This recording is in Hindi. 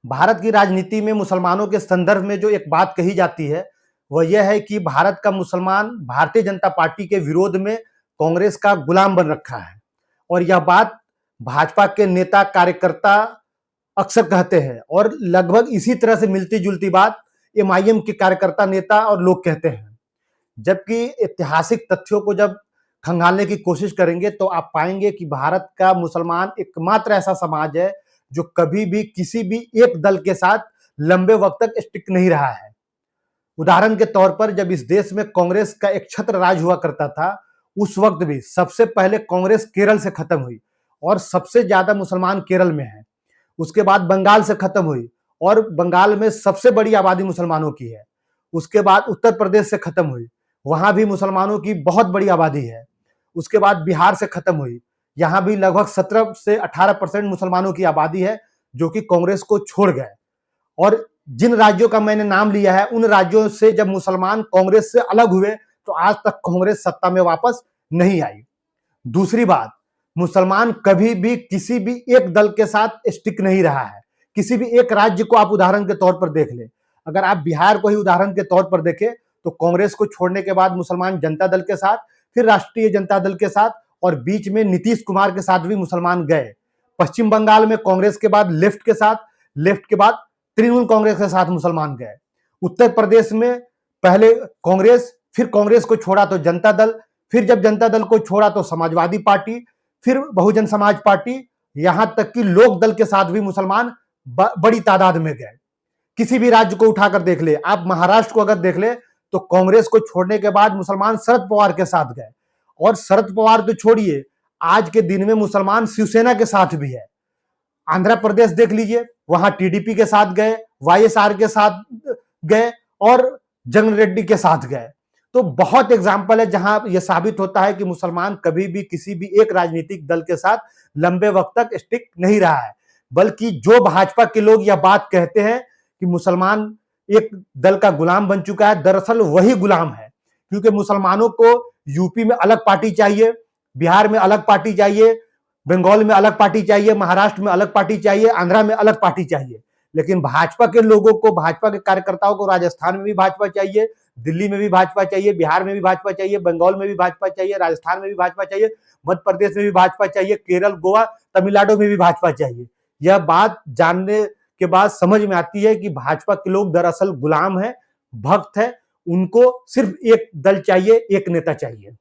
भारत की राजनीति में मुसलमानों के संदर्भ में जो एक बात कही जाती है वह यह है कि भारत का मुसलमान भारतीय जनता पार्टी के विरोध में कांग्रेस का गुलाम बन रखा है। और यह बात भाजपा के नेता कार्यकर्ता अक्सर कहते हैं और लगभग इसी तरह से मिलती जुलती बात एमआईएम के कार्यकर्ता नेता और लोग कहते हैं। जबकि ऐतिहासिक तथ्यों को जब खंगालने की कोशिश करेंगे तो आप पाएंगे कि भारत का मुसलमान एकमात्र ऐसा समाज है जो कभी भी किसी भी एक दल के साथ लंबे वक्त तक स्टिक नहीं रहा है। उदाहरण के तौर पर जब इस देश में कांग्रेस का एक छत्र राज हुआ करता था, उस वक्त भी सबसे पहले कांग्रेस केरल से खत्म हुई और सबसे ज्यादा मुसलमान केरल में है। उसके बाद बंगाल से खत्म हुई और बंगाल में सबसे बड़ी आबादी मुसलमानों की है। उसके बाद उत्तर प्रदेश से खत्म हुई, वहां भी मुसलमानों की बहुत बड़ी आबादी है। उसके बाद बिहार से खत्म हुई, यहां भी लगभग 17 से 18% मुसलमानों की आबादी है जो कि कांग्रेस को छोड़ गए। और जिन राज्यों का मैंने नाम लिया है उन राज्यों से जब मुसलमान कांग्रेस से अलग हुए तो आज तक कांग्रेस सत्ता में वापस नहीं आई। दूसरी बात, मुसलमान कभी भी किसी भी एक दल के साथ स्टिक नहीं रहा है। किसी भी एक राज्य को आप उदाहरण के तौर पर देख ले, अगर आप बिहार को ही उदाहरण के तौर पर देखें तो कांग्रेस को छोड़ने के बाद मुसलमान जनता दल के साथ, फिर राष्ट्रीय जनता दल के साथ और बीच में नीतीश कुमार के साथ भी मुसलमान गए। पश्चिम बंगाल में कांग्रेस के बाद लेफ्ट के साथ, लेफ्ट के बाद तृणमूल कांग्रेस के साथ मुसलमान गए। उत्तर प्रदेश में पहले कांग्रेस, फिर कांग्रेस को छोड़ा तो जनता दल, फिर जब जनता दल को छोड़ा तो समाजवादी पार्टी, फिर बहुजन समाज पार्टी, यहां तक कि लोक दल के साथ भी मुसलमान बड़ी तादाद में गए। किसी भी राज्य को उठाकर देख ले, आप महाराष्ट्र को अगर देख ले तो कांग्रेस को छोड़ने के बाद मुसलमान शरद पवार के साथ गए। और शरद पवार तो छोड़िए, आज के दिन में मुसलमान शिवसेना के साथ भी है। आंध्र प्रदेश देख लीजिए, वहां टीडीपी के साथ गए, वाईएसआर के साथ गए और जगन रेड्डी के साथ गए। तो बहुत एग्जाम्पल है जहां यह साबित होता है कि मुसलमान कभी भी किसी भी एक राजनीतिक दल के साथ लंबे वक्त तक स्टिक नहीं रहा है। बल्कि जो भाजपा के लोग यह बात कहते हैं कि मुसलमान एक दल का गुलाम बन चुका है, दरअसल वही गुलाम है। क्योंकि मुसलमानों को यूपी में अलग पार्टी चाहिए, बिहार में अलग पार्टी चाहिए, बंगाल में अलग पार्टी चाहिए, महाराष्ट्र में अलग पार्टी चाहिए, आंध्रा में अलग पार्टी चाहिए। लेकिन भाजपा के लोगों को, भाजपा के कार्यकर्ताओं को राजस्थान में भी भाजपा चाहिए, दिल्ली में भी भाजपा चाहिए, बिहार में भी भाजपा चाहिए, बंगाल में भी भाजपा चाहिए, राजस्थान में भी भाजपा चाहिए, मध्य प्रदेश में भी भाजपा चाहिए, केरल, गोवा, तमिलनाडु में भी भाजपा चाहिए। यह बात जानने के बाद समझ में आती है कि भाजपा के लोग दरअसल गुलाम है, भक्त है, उनको सिर्फ एक दल चाहिए, एक नेता चाहिए।